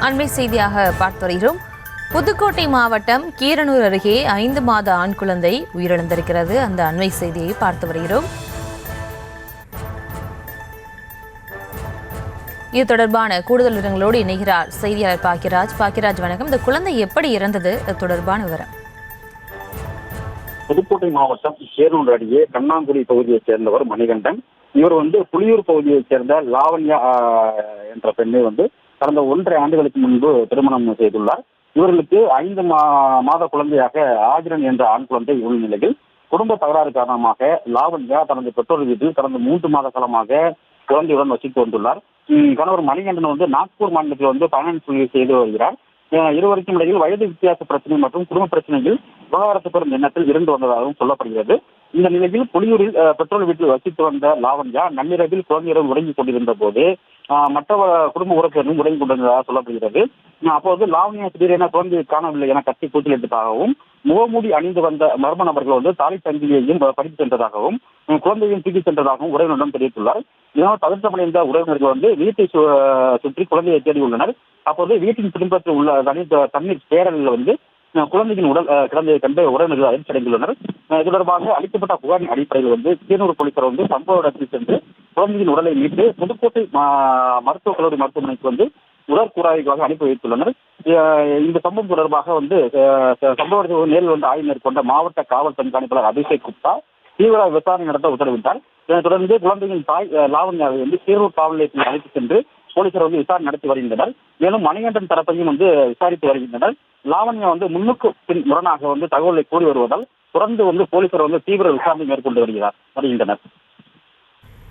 அண்மை செய்தியாக பார்த்து வருகிறோம். புதுக்கோட்டை மாவட்டம் கீரனூர் அருகே 5 மாத ஆண் குழந்தை உயிரிழந்திருக்கிறது. அந்த அண்மை செய்தியை பார்த்து வருகிறோம். இது தொடர்பான கூடுதல் விவரங்களோடு இணைகிறார் செய்தியாளர் பாக்கியராஜ். பாக்கியராஜ் வணக்கம். இந்த குழந்தை எப்படி இறந்தது தொடர்பான விவரம்? புதுக்கோட்டை மாவட்டம் கீரனூர் அருகே கண்ணாங்குடி பகுதியைச் சேர்ந்தவர் மணிகண்டன். இவர் புலியூர் பகுதியைச் சேர்ந்த லாவண்யா என்ற பெண்ணை கடந்த 1.5 ஆண்டுகளுக்கு முன்பு திருமணம் செய்துள்ளார். இவர்களுக்கு 5 மாத குழந்தையாக ஆதிரன் என்ற ஆண் குழந்தை உள்ள நிலையில் குடும்ப தகராறு காரணமாக லாவண்யா தனது பெற்றோர் வீட்டில் கடந்த 3 மாத காலமாக குழந்தையுடன் வசித்து வந்துள்ளார். கணவர் மணிகண்டன் நாக்பூர் மாநிலத்தில் பயணம் செய்து வருகிறார். இருவருக்கும் இடையில் வயது வித்தியாச பிரச்சனை மற்றும் குடும்ப பிரச்சனைகள் விவகாரத்து பெறும் எண்ணத்தில் இருந்து வந்ததாகவும் சொல்லப்படுகிறது. இந்த நிலையில் புலியூரில் பெற்றோர் வீட்டில் வசித்து வந்த லாவண்யா நள்ளிரவில் குழந்தையுடன் உறங்கிக் கொண்டிருந்த போது மற்ற குடும்ப உறுப்பினரும் உறங்கிக் கொண்டிருந்ததாக சொல்லப்படுகிறது. அப்போது லாவண்யா திடீரென குழந்தையை காணவில்லை என கத்தி கூச்சலிட்டதாகவும் முகமூடி அணிந்து வந்த மர்ம நபர்கள் தாலி தங்கியையும் படித்து சென்றதாகவும் குழந்தையும் தூக்கி சென்றதாகவும் உறவினரிடம் தெரிவித்துள்ளார். இதனால் பதற்றமடைந்த உறவினர்கள் வீட்டை சுற்றி குழந்தையை தேடியுள்ளனர். அப்போது வீட்டின் பின்பற்றி உள்ள தண்ணீர் சேரலில் குழந்தையின் உடல் கிடந்ததை கண்டு உறவினர்கள் அதிர்ச்சி அடைந்துள்ளனர். இது தொடர்பாக அளிக்கப்பட்ட புகாரின் அடிப்படையில் கீரனூர் போலீசார் சம்பவ இடத்தில் சென்று குழந்தையின் உடலை மீட்டு புதுக்கோட்டை மருத்துவக் கல்லூரி மருத்துவமனைக்கு உடற்கூறாய்வாக அனுப்பி வைத்துள்ளனர். இந்த சம்பவம் தொடர்பாக சம்பவத்தில் நேரில் ஆய்வு மேற்கொண்ட மாவட்ட காவல் கண்காணிப்பாளர் அபிஷேக் குப்தா தீவிர விசாரணை நடத்த உத்தரவிட்டார். இதனைத் தொடர்ந்து குழந்தையின் தாய் லாவண்யாவை கீரனூர் காவல் நிலையத்தில் அழைத்து சென்று போலீசார் விசாரணை நடத்தி வருகின்றனர். மேலும் மணிகண்டன் தரப்பையும் விசாரித்து வருகின்றனர். லாவண்யா முன்னுக்கு பின் முரணாக தகவலை கூறி வருவதால் தொடர்ந்து போலீசார் தீவிர விசாரணை மேற்கொண்டு வருகின்றனர்.